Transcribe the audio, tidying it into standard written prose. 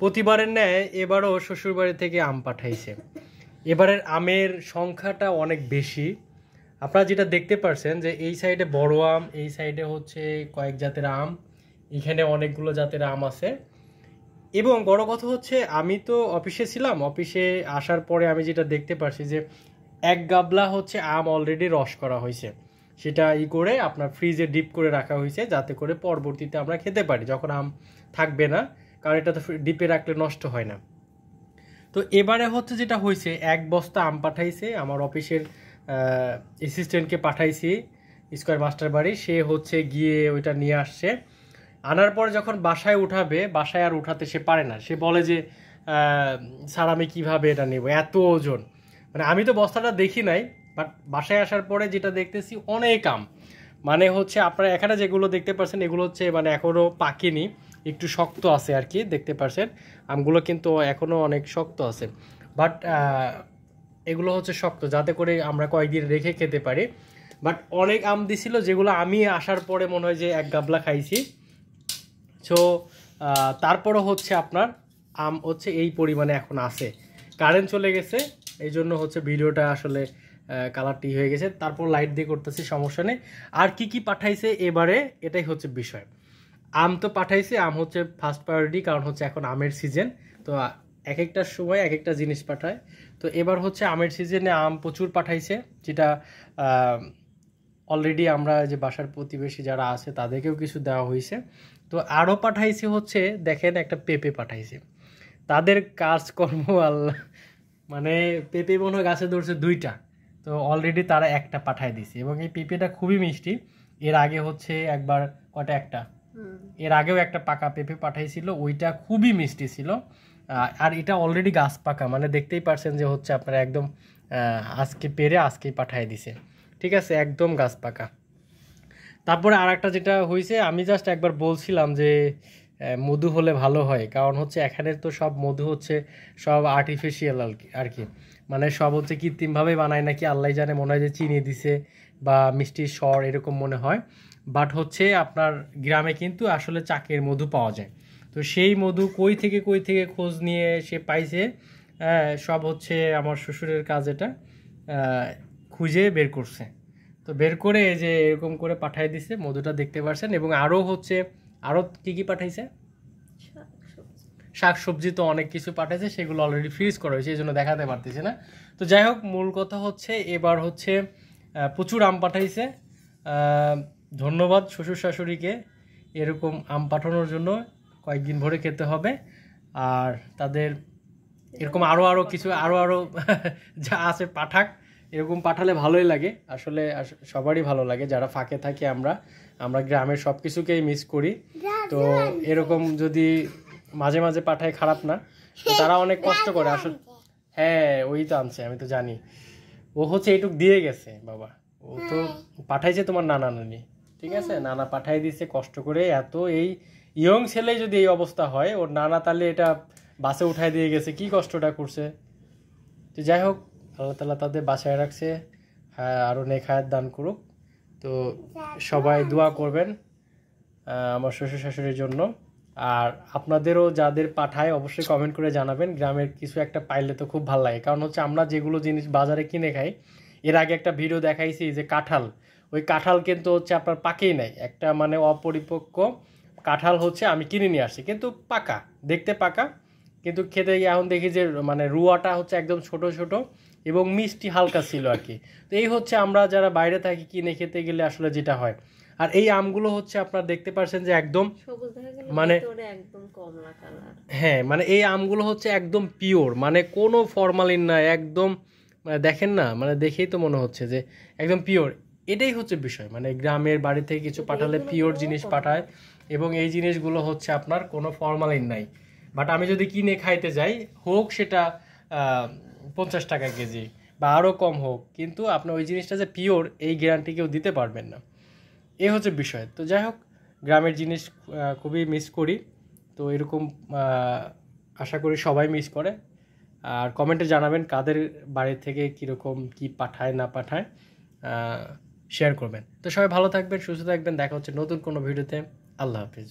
প্রতিবারের ন্যায় এবারও শ্বশুরবাড়ি থেকে আম পাঠাইছে। এবারের আমের সংখ্যাটা অনেক বেশি। আপনারা যেটা দেখতে পারছেন যে এই সাইডে বড় আম, এই সাইডে হচ্ছে কয়েক জাতের আম, এখানে অনেকগুলো জাতের আম আছে। এবং বড় কথা হচ্ছে আমি তো অফিসে ছিলাম, অফিসে আসার পরে আমি যেটা দেখতে পারছি যে এক গাবলা হচ্ছে আম অলরেডি রস করা হয়েছে, সেটা করে আপনার ফ্রিজে ডিপ করে রাখা হয়েছে যাতে করে পরবর্তীতে আমরা খেতে পারি যখন আম থাকবে না, কারণ এটা তো ডিপে রাখলে নষ্ট হয় না। তো এবারে হচ্ছে যেটা হয়েছে, এক বস্তা আম পাঠাইছে আমার অফিসের অ্যাসিস্ট্যান্টকে পাঠাইছি স্কয়ার মাস্টার বাড়ি, সে হচ্ছে গিয়ে ওইটা নিয়ে আসছে। আনার পরে যখন বাসায় উঠাবে, বাসায় আর উঠাতে সে পারে না, সে বলে যে স্যার আমি কীভাবে এটা নেব, এত ওজন। মানে আমি তো বস্তাটা দেখি নাই, বাট বাসায় আসার পরে যেটা দেখতেছি অনেক আম। মানে হচ্ছে আপনারা এখানে যেগুলো দেখতে পাচ্ছেন এগুলো হচ্ছে মানে এখনও পাকেনি, একটু শক্ত আছে আর কি, দেখতে পাচ্ছেন আমগুলো কিন্তু এখনও অনেক শক্ত আছে। বাট এগুলো হচ্ছে শক্ত যাতে করে আমরা কয়েকদিন রেখে খেতে পারি। বাট অনেক আম দিছিল যেগুলো আমি আসার পরে মনে হয় যে এক গাবলা খাইছি। সো তারপরও হচ্ছে আপনার আম হচ্ছে এই পরিমাণে এখন আছে। কারেন্ট চলে গেছে, এই জন্য হচ্ছে ভিডিওটা আসলে কালারটি হয়ে গেছে, তারপর লাইট দিয়ে করতেছি, সমস্যা নেই। আর কি কি পাঠাইছে এবারে এটাই হচ্ছে বিষয়। আম তো পাঠাইছে, আম হচ্ছে ফার্স্ট প্রায়োরিটি, কারণ হচ্ছে এখন আমের সিজন। তো এক একটা সময় এক একটা জিনিস পাঠায়। তো এবার হচ্ছে আমের সিজনে আম প্রচুর পাঠাইছে, যেটা অলরেডি আমরা যে বাসার প্রতিবেশী যারা আছে তাদেরকেও কিছু দেওয়া হয়েছে। তো আরও পাঠাইছে হচ্ছে দেখেন একটা পেঁপে পাঠাইছে, তাদের কাজকর্ম আল্লাহ, মানে পেঁপে মনে হয় গাছে ধরছে 2টা, তো অলরেডি তারা একটা পাঠায় দিছে। এবং এই পেঁপেটা খুবই মিষ্টি। এর আগে হচ্ছে একবার একটা এর আগেও একটা পাকা পেঁপে পাঠাইছিল, ওইটা খুবই মিষ্টি ছিল। আর এটা অলরেডি গাছ পাকা, মানে দেখতেই পারছেন যে হচ্ছে আপনারা একদম আজকে পেরে আজকেই পাঠায় দিছে, ঠিক আছে, একদম গাছ পাকা। তারপরে আর একটা যেটা হয়েছে, আমি জাস্ট একবার বলছিলাম যে মধু হলে ভালো হয়, কারণ হচ্ছে এখানের তো সব মধু হচ্ছে সব আর্টিফিশিয়াল আর কি, মানে সব হচ্ছে কৃত্রিমভাবে বানায় নাকি, আল্লাহ জানে, মনে হয় যে চিনি দিছে বা মিষ্টির স্বর এরকম মনে হয়। বাট হচ্ছে আপনার গ্রামে কিন্তু আসলে চাকের মধু পাওয়া যায়। তো সেই মধু কই থেকে খোঁজ নিয়ে সে পাইছে, সব হচ্ছে আমার শ্বশুরের কাজ, এটা খুঁজে বের করছে। তো বের করে এই যে এরকম করে পাঠাই দিছে, মধুটা দেখতে পাচ্ছেন। এবং আরও হচ্ছে আরও কি পাঠাইছে, শাকসবজি তো অনেক কিছু পাঠাইছে, সেগুলো অলরেডি ফ্রিজ করা হয়েছে, এই জন্য দেখাতে পারতেছি না। তো যাই হোক, মূল কথা হচ্ছে এবার হচ্ছে প্রচুর আম পাঠাইছে। ধন্যবাদ শ্বশুর শাশুড়িকে এরকম আম পাঠানোর জন্য, কয়েকদিন ভরে খেতে হবে। আর তাদের এরকম আরও কিছু আরও যা আছে পাঠাক, এরকম পাঠালে ভালোই লাগে আসলে, সবারই ভালো লাগে যারা ফাঁকে থাকি। আমরা গ্রামের সব কিছুকেই মিস করি, তো এরকম যদি মাঝে মাঝে পাঠায় খারাপ না। তো তারা অনেক কষ্ট করে আসলে। হ্যাঁ, ওই তো আনছে, আমি তো জানি। ও হচ্ছে এইটুক দিয়ে গেছে বাবা, ও তো পাঠাইছে তোমার নানা নানি, ঠিক আছে, নানা পাঠাই দিছে কষ্ট করে। এত এই ইয়ং ছেলে যদি এই অবস্থা হয়, ওর নানা তাহলে এটা বাসে উঠাই দিয়ে গেছে, কি কষ্টটা করছে। তো যাই হোক, আল্লাহ তাআলা তাদের বাসায় রাখছে, হ্যাঁ, আরও নেক হায়াত দান করুক। তো সবাই দোয়া করবেন আমার শ্বশুর শাশুড়ির জন্য। আর আপনাদেরও যাদের পাঠায় অবশ্যই কমেন্ট করে জানাবেন, গ্রামের কিছু একটা পাইলে তো খুব ভালো লাগে। কারণ হচ্ছে আমরা যেগুলো জিনিস বাজারে কিনে খাই, এর আগে একটা ভিডিও দেখাইছি যে কাঁঠাল, ওই কাঁঠাল কিন্তু হচ্ছে আপনার পাকেই নাই, একটা মানে অপরিপক্ক কাঁঠাল হচ্ছে আমি কিনে নিয়ে আসছি, কিন্তু পাকা, দেখতে পাকা, কিন্তু খেতে গিয়ে এখন দেখি যে মানে রুয়াটা হচ্ছে একদম ছোট ছোট এবং মিষ্টি হালকা ছিল আর কি। তো এই হচ্ছে আমরা যারা বাইরে থাকি কিনে খেতে গেলে আসলে যেটা হয়। আর এই আমগুলো হচ্ছে আপনারা দেখতে পাচ্ছেন যে একদম মানে হ্যাঁ, মানে এই আমগুলো হচ্ছে একদম পিওর, মানে কোনো ফরমালিন না, একদম দেখেন না, মানে দেখেই তো মনে হচ্ছে যে একদম পিওর। এটাই হচ্ছে বিষয়, মানে গ্রামের বাড়ি থেকে কিছু পাঠালে পিওর জিনিস পাঠায়, এবং এই জিনিসগুলো হচ্ছে আপনার কোনো ফরমালিন নাই। বাট আমি যদি কিনে খাইতে যাই, হোক সেটা 50 টাকা কেজি বা আরও কম হোক, কিন্তু আপনার ওই জিনিসটা যে পিওর এই গ্যারান্টি কেউ দিতে পারবেন না, এই হচ্ছে বিষয়। তো যাই হোক, গ্রামের জিনিস খুবই মিস করি। তো এরকম আশা করি সবাই মিস করে। আর কমেন্টে জানাবেন কাদের বাড়ি থেকে কীরকম কি পাঠায় না পাঠায়, শেয়ার করবেন। তো সবাই ভালো থাকবেন, সুস্থ থাকবেন, দেখা হচ্ছে নতুন কোনো ভিডিওতে। আল্লাহ হাফিজ।